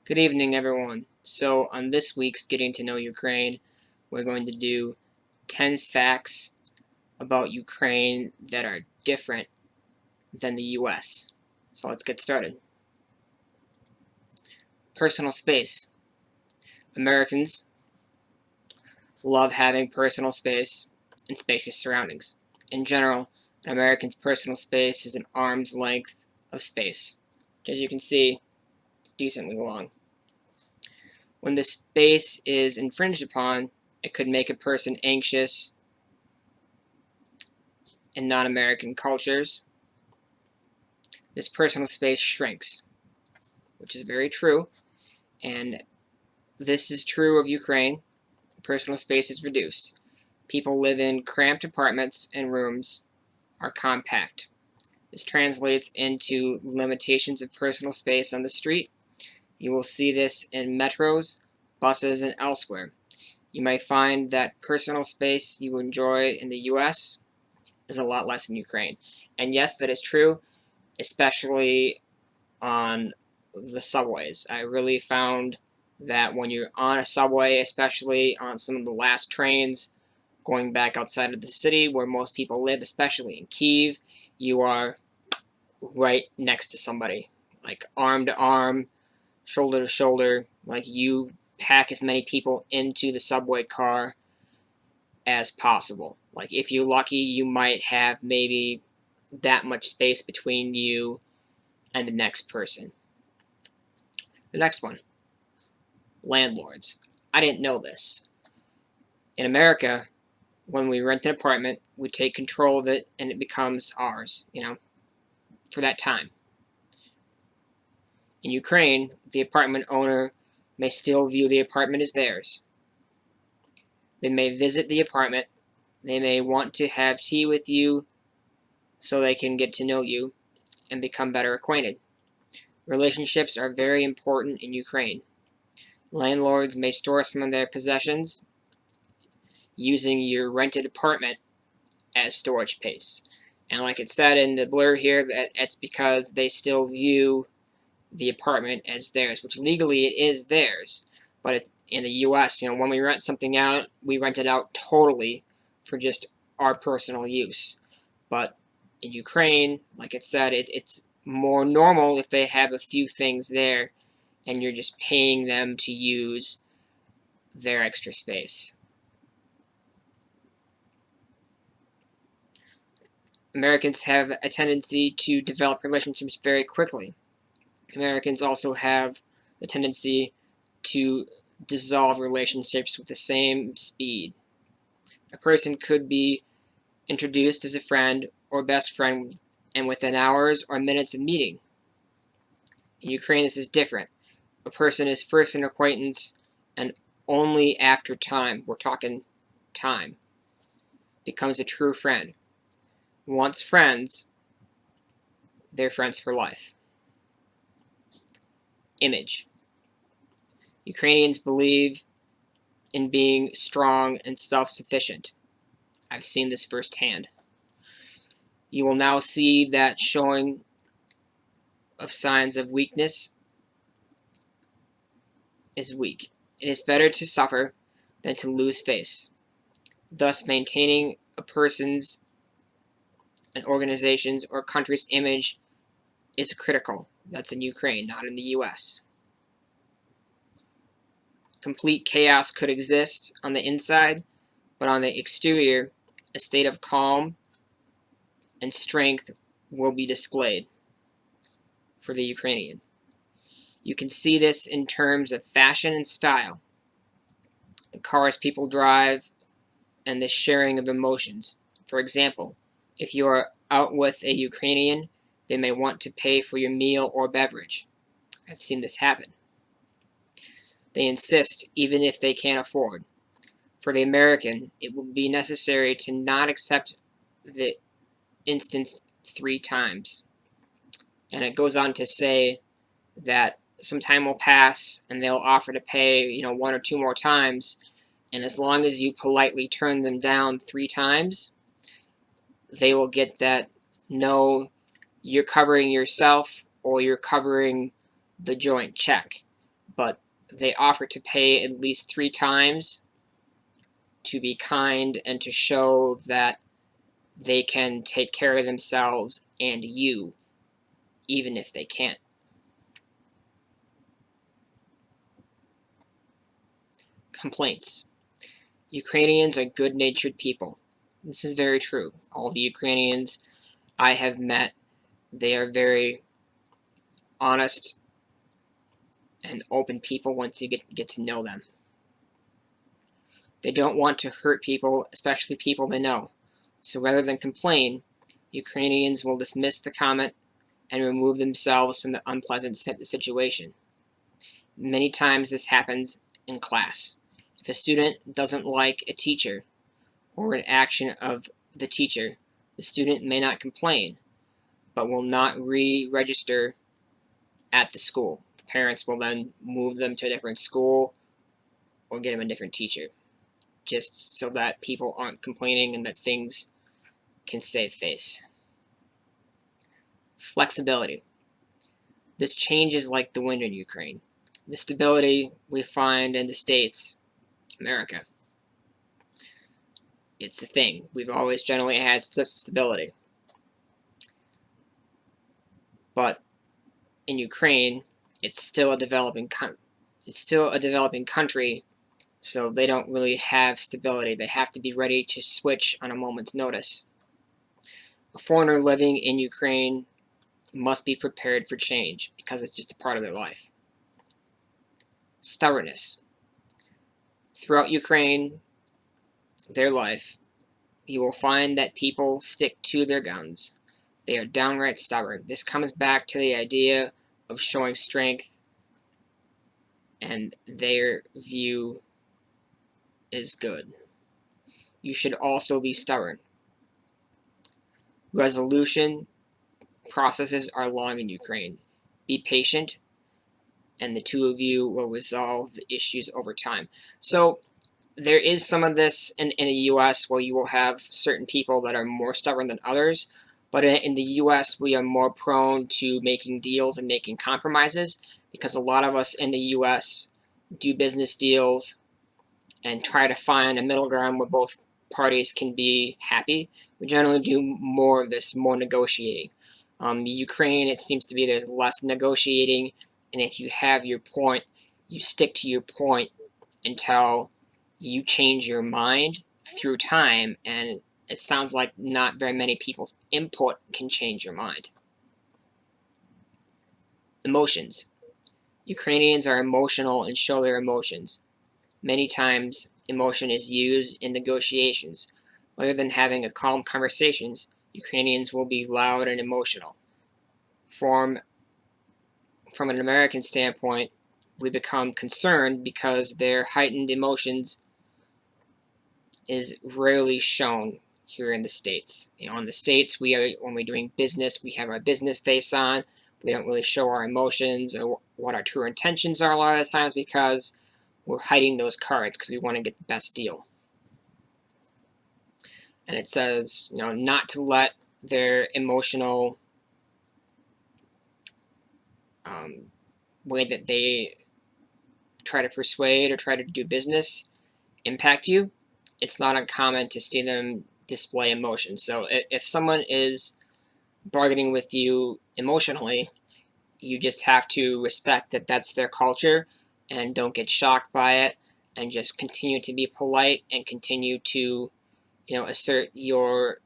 Good evening, everyone. So, on this week's Getting to Know Ukraine, we're going to do 10 facts about Ukraine that are different than the US. So, let's get started. Personal space. Americans love having personal space and spacious surroundings. In general, an American's personal space is an arm's length of space, which, as you can see, it's decently long. When the space is infringed upon, it could make a person anxious. In non-American cultures, this personal space shrinks, which is very true, and this is true of Ukraine. Personal space is reduced. People live in cramped apartments and rooms are compact. This translates into limitations of personal space on the street. You will see this in metros, buses, and elsewhere. You may find that personal space you enjoy in the US is a lot less in Ukraine. And yes, that is true, especially on the subways. I really found that when you're on a subway, especially on some of the last trains going back outside of the city where most people live, especially in Kyiv, you are right next to somebody, like arm to arm, shoulder to shoulder, like you pack as many people into the subway car as possible. Like if you're lucky, you might have maybe that much space between you and the next person. The next one, landlords. I didn't know this. In America, when we rent an apartment, we take control of it and it becomes ours, for that time. In Ukraine, the apartment owner may still view the apartment as theirs. They may visit the apartment. They may want to have tea with you so they can get to know you and become better acquainted. Relationships are very important in Ukraine. Landlords may store some of their possessions using your rented apartment as storage space. And like it said in the blur here, that's because they still view the apartment as theirs, which legally it is theirs. But in the US, when we rent something out, we rent it out totally for just our personal use. But in Ukraine, like it said, it's more normal if they have a few things there and you're just paying them to use their extra space. Americans have a tendency to develop relationships very quickly. Americans also have the tendency to dissolve relationships with the same speed. A person could be introduced as a friend or best friend, and within hours or minutes of meeting. In Ukraine, this is different. A person is first an acquaintance, and only after time, we're talking time, becomes a true friend. Once friends, they're friends for life. Image. Ukrainians believe in being strong and self-sufficient. I've seen this firsthand. You will now see that showing of signs of weakness is weak. It is better to suffer than to lose face. Thus, maintaining a person's, an organization's, or country's image is critical. That's in Ukraine, not in the US. Complete chaos could exist on the inside, but on the exterior, a state of calm and strength will be displayed for the Ukrainian. You can see this in terms of fashion and style, the cars people drive, and the sharing of emotions. For example, if you are out with a Ukrainian, they may want to pay for your meal or beverage. I've seen this happen. They insist even if they can't afford. For the American, it will be necessary to not accept the instance 3 times. And it goes on to say that some time will pass and they'll offer to pay, 1 or 2 more times, and as long as you politely turn them down 3 times, they will get that no, you're covering yourself or you're covering the joint check. but they offer to pay at least 3 times to be kind and to show that they can take care of themselves and you, even if they can't. Complaints. Ukrainians are good-natured people. This is very true. All the Ukrainians I have met, they are very honest and open people once you get to know them. They don't want to hurt people, especially people they know. So rather than complain, Ukrainians will dismiss the comment and remove themselves from the unpleasant situation. Many times this happens in class. If a student doesn't like a teacher or an action of the teacher, the student may not complain, but will not re-register at the school. The parents will then move them to a different school or get them a different teacher, just so that people aren't complaining and that things can save face. Flexibility. This changes like the wind in Ukraine. The stability we find in the States, America, it's a thing. We've always generally had stability. But in Ukraine, it's still a developing country, so they don't really have stability. They have to be ready to switch on a moment's notice. A foreigner living in Ukraine must be prepared for change because it's just a part of their life. Stubbornness. Throughout Ukraine, their life, you will find that people stick to their guns. They are downright stubborn. This comes back to the idea of showing strength, and their view is good. You should also be stubborn. Resolution processes are long in Ukraine. Be patient, and the two of you will resolve the issues over time. So there is some of this in the U.S. where you will have certain people that are more stubborn than others, but in the U.S. we are more prone to making deals and making compromises because a lot of us in the U.S. do business deals and try to find a middle ground where both parties can be happy. We generally do more of this, more negotiating. Ukraine, it seems to be there's less negotiating, and if you have your point, you stick to your point until you change your mind through time, and it sounds like not very many people's input can change your mind. Emotions. Ukrainians are emotional and show their emotions. Many times, emotion is used in negotiations. Rather than having a calm conversations, Ukrainians will be loud and emotional. From an American standpoint, we become concerned because their heightened emotions is rarely shown here in the States. In the States, when we're doing business, we have our business face on. We don't really show our emotions or what our true intentions are a lot of the times because we're hiding those cards because we want to get the best deal. And it says, not to let their emotional way that they try to persuade or try to do business impact you. It's not uncommon to see them display emotion. So if someone is bargaining with you emotionally, you just have to respect that that's their culture and don't get shocked by it and just continue to be polite and continue to assert your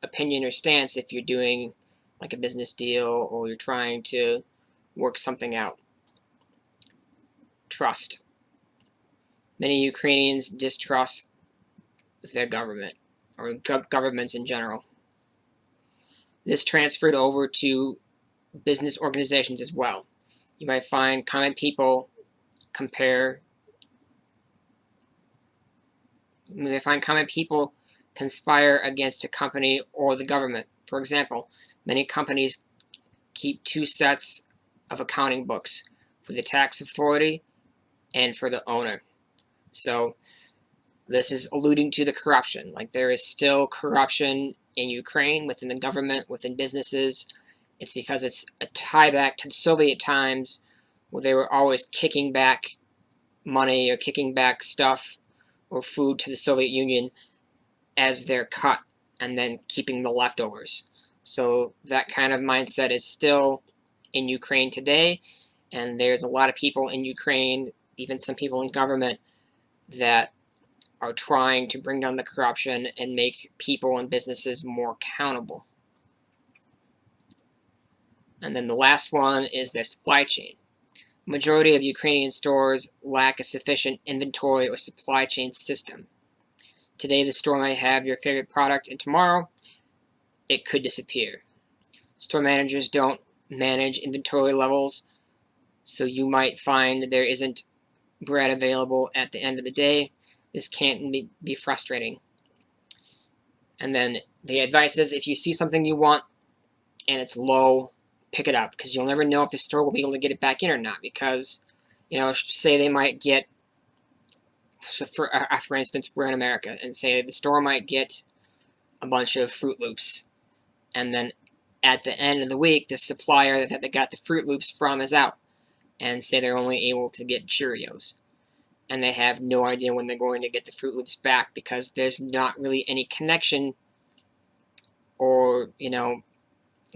opinion or stance if you're doing like a business deal or you're trying to work something out. Trust. Many Ukrainians distrust their government or governments in general. This transferred over to business organizations as well. You might find common people conspire against a company or the government. For example, many companies keep 2 sets of accounting books for the tax authority and for the owner. So this is alluding to the corruption. Like there is still corruption in Ukraine, within the government, within businesses. It's because it's a tie back to the Soviet times where they were always kicking back money or kicking back stuff or food to the Soviet Union as their cut, and then keeping the leftovers. So that kind of mindset is still in Ukraine today, and there's a lot of people in Ukraine, even some people in government, that are trying to bring down the corruption and make people and businesses more accountable. And then the last one is their supply chain. Majority of Ukrainian stores lack a sufficient inventory or supply chain system. Today the store might have your favorite product, and tomorrow it could disappear. Store managers don't manage inventory levels, so you might find there isn't bread available at the end of the day. This can be frustrating. And then the advice is, if you see something you want and it's low, pick it up, because you'll never know if the store will be able to get it back in or not. Because, say they might get, for instance, we're in America, and say the store might get a bunch of Fruit Loops, and then at the end of the week, the supplier that they got the Fruit Loops from is out, and say they're only able to get Cheerios, and they have no idea when they're going to get the Fruit Loops back, because there's not really any connection or,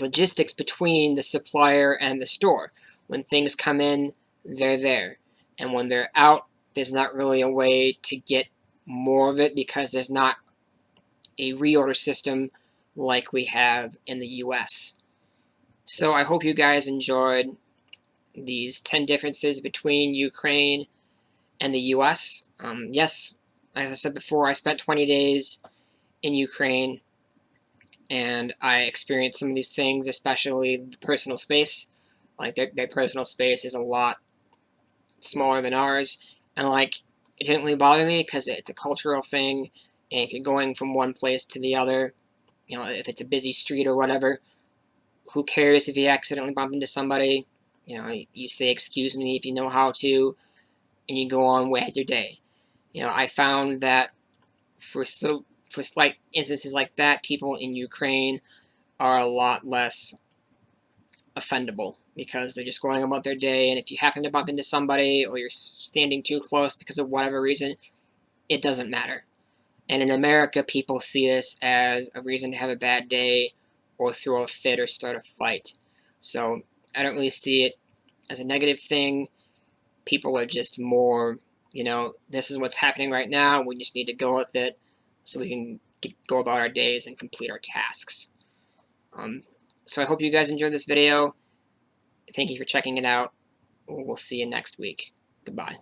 logistics between the supplier and the store. When things come in, they're there, and when they're out, there's not really a way to get more of it, because there's not a reorder system like we have in the US. So I hope you guys enjoyed these 10 differences between Ukraine and the US. Yes, as I said before, I spent 20 days in Ukraine, and I experienced some of these things, especially the personal space. Like, their personal space is a lot smaller than ours, and it didn't really bother me because it's a cultural thing, and if you're going from one place to the other, if it's a busy street or whatever, who cares if you accidentally bump into somebody? You say excuse me if you know how to, and you go on with your day. I found that for slight instances like that, people in Ukraine are a lot less offendable, because they're just going about their day, and if you happen to bump into somebody or you're standing too close because of whatever reason, it doesn't matter. And in America, people see this as a reason to have a bad day or throw a fit or start a fight. So I don't really see it as a negative thing. People are just more, this is what's happening right now, we just need to go with it so we can go about our days and complete our tasks. So I hope you guys enjoyed this video. Thank you for checking it out. We'll see you next week. Goodbye.